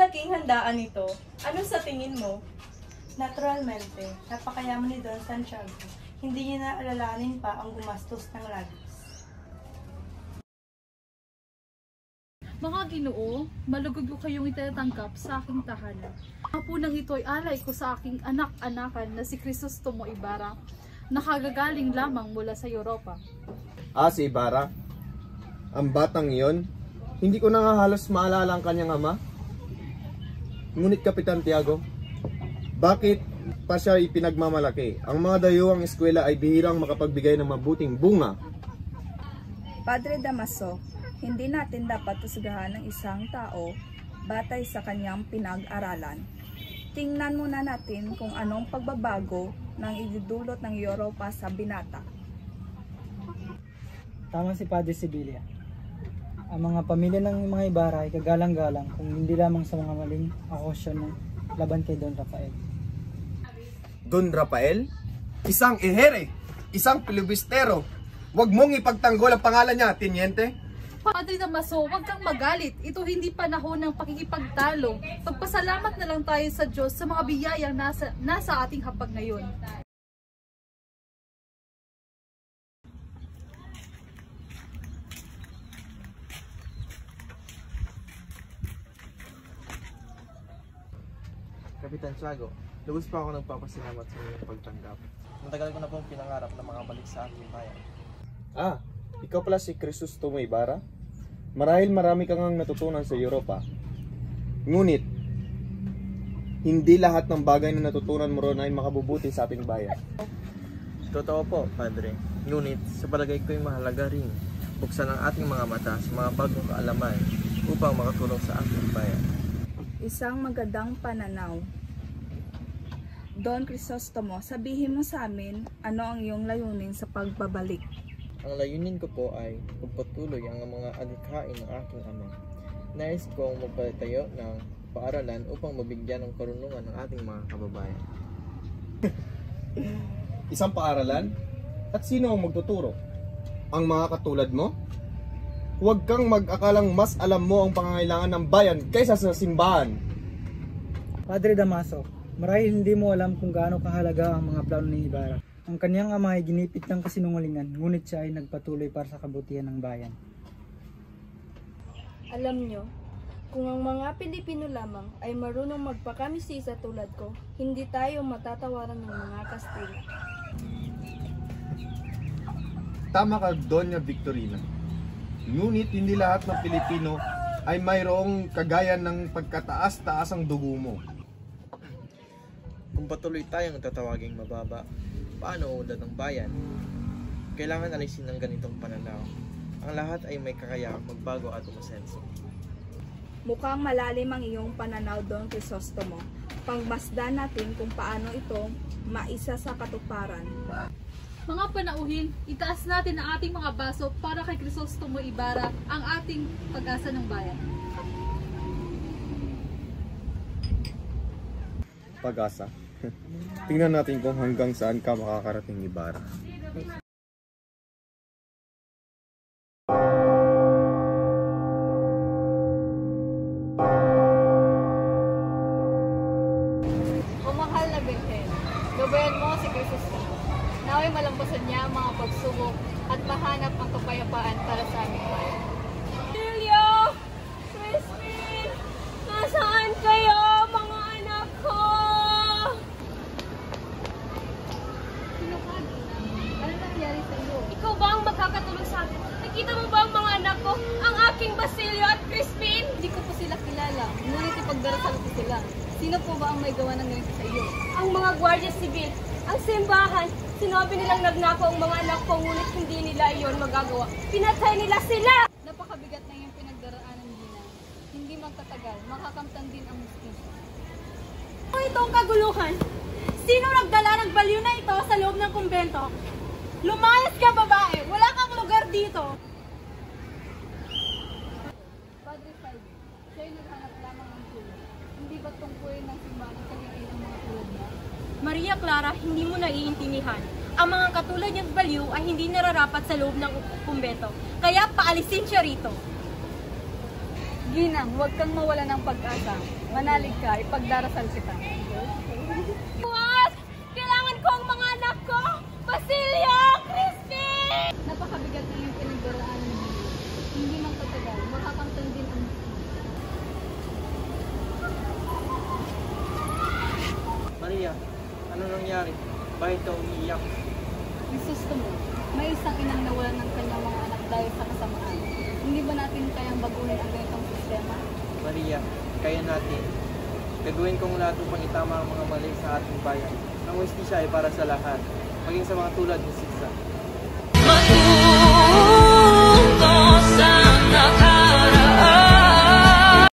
malaking handaan ito. Ano sa tingin mo? Naturalmente, napakayaman ni Don Santiago. Hindi niya naalalahanin pa ang gumastos ng labis. Mga Ginoo, malugod ko kayong itatanggap sa aking tahanan. Ang punang ito ay alay ko sa aking anak-anakan na si Crisostomo Ibarra, nakagagaling lamang mula sa Europa. Si Ibarra? Ang batang iyon? Hindi ko na nga halos maalala ang kanyang ama. Ngunit Kapitan Tiago, bakit pa siya ipinagmamalaki? Ang mga dayuhang eskwela ay bihirang makapagbigay ng mabuting bunga. Padre Damaso, hindi natin dapat husgahan ng isang tao batay sa kanyang pinag-aralan. Tingnan muna natin kung anong pagbabago nang idudulot ng Europa sa binata. Tama si Padre Sibilia. Ang mga pamilya ng mga Ibarra ay kagalang-galang kung hindi lamang sa mga maling akusyon na laban kay Don Rafael. Don Rafael? Isang ehere! Isang pilibistero! Huwag mong ipagtanggol ang pangalan niya, Teniente! Padre Damaso, huwag kang magalit. Ito hindi panahon ng pakikipagtalo. Pagpasalamat na lang tayo sa Diyos sa mga biyayang nasa ating hapag ngayon. Kapitan Tiago, lubos pa ako nagpapasalamat sa inyong pagtanggap. Matagal ko na pong pinangarap na makabalik sa ating bayan. Ikaw pala si Crisostomo Ibarra? Marahil marami kang natutunan sa Europa. Ngunit, hindi lahat ng bagay na natutunan mo ron ay makabubuti sa ating bayan. Totoo po, Padre. Ngunit, sa palagay ko ay mahalaga rin buksan ang ating mga mata sa mga bagong kaalaman upang makatulong sa ating bayan. Isang magandang pananaw. Don Crisostomo, sabihin mo sa amin ano ang iyong layunin sa pagbabalik. Ang layunin ko po ay pagpatuloy ang mga adhikain ng aking ama. Nais kong magpatayo ng paaralan upang mabigyan ng karunungan ng ating mga kababayan. Isang paaralan? At sino ang magtuturo? Ang mga katulad mo? Huwag kang mag-akalang mas alam mo ang pangangailangan ng bayan kaysa sa simbahan. Padre Damaso, marahil hindi mo alam kung gaano kahalaga ang mga plano ni Ibarra. Ang kanyang ama ay ginipit ng kasinungalingan, ngunit siya ay nagpatuloy para sa kabutihan ng bayan. Alam nyo, kung ang mga Pilipino lamang ay marunong magpakamisisa tulad ko, hindi tayo matatawaran ng mga Kastila. Tama ka, Doña Victorina. Ngunit hindi lahat ng Pilipino ay mayroong kagaya ng pagkataas-taas ang dugo mo. Kung patuloy tayong tatawaging mababa, paano unlad ng bayan? Kailangan alisin ng ganitong pananaw. Ang lahat ay may kakayahang magbago at umasenso. Mukhang malalim ang iyong pananaw, Don Crisostomo. Pangmasdan natin kung paano ito maisa sa katuparan. Mga panauhin, itaas natin ang ating mga baso para kay Crisostomo Ibarra, ang ating pag-asa ng bayan. Pag-asa. Tingnan natin kung hanggang saan ka makakarating, Ibarra. O mahal na Birhen, gabayan mo si Crisostomo. Naway malampasan niya ang mga pagsubok at mahanap ang kapayapaan para sa aming bayan. Silio! Crispin! Nasaan kayo, mga anak ko? Ano nangyari sa iyo? Ikaw ba ang magkakatulong sa akin? Nakita mo ba ang mga anak ko? Ang aking Basilio at Crispin? Hindi ko po sila kilala, ngunit ipagdarasal ko sila. Sino po ba ang may gawa ng ganito sa iyo? Ang mga gwardiya sibil, ang simbahan, sinabi nilang nagnakaw ang mga anak ko, ngunit hindi nila iyon magagawa. Pinatay nila sila! Napakabigat na yung pinagdaraanan nila. Hindi magtatagal, makakamtan din ang mustisya. Ano itong kaguluhan? Sino nagdala ng baliw na ito sa loob ng kumbento? Lumayas ka, babae! Wala kang lugar dito! Padre Salve, siya'y naghanap lamang ng tulong. Hindi ba tungkulin ng simbahan ang kanyang ng mga tulad niya? Maria Clara, hindi mo naiintindihan. Ang mga katulad niyang baliw ay hindi nararapat sa loob ng kumbento. Kaya paalisin siya rito. Ginang, huwag kang mawala ng pag-asa. Manalig ka, ipagdarasal kita. What? Kailangan ko ang mga anak ko! Basilio! Christy! Napakabigat na yung pinagdaraan mo. Hindi man katagal, makakamtan din ang Maria, ano nangyari? Bakit ka umiiyak? Gusto mo, may isang inang nawalan ng kanyang mga anak dahil sa kasamaan. Hindi ba natin kayang baguhin ang ganitong sistema? Maria, kaya natin. Gagawin kong lahat upang itama ang mga mali sa ating bayan. Ang hustisya ay para sa lahat, maging sa mga tulad ni Sisa.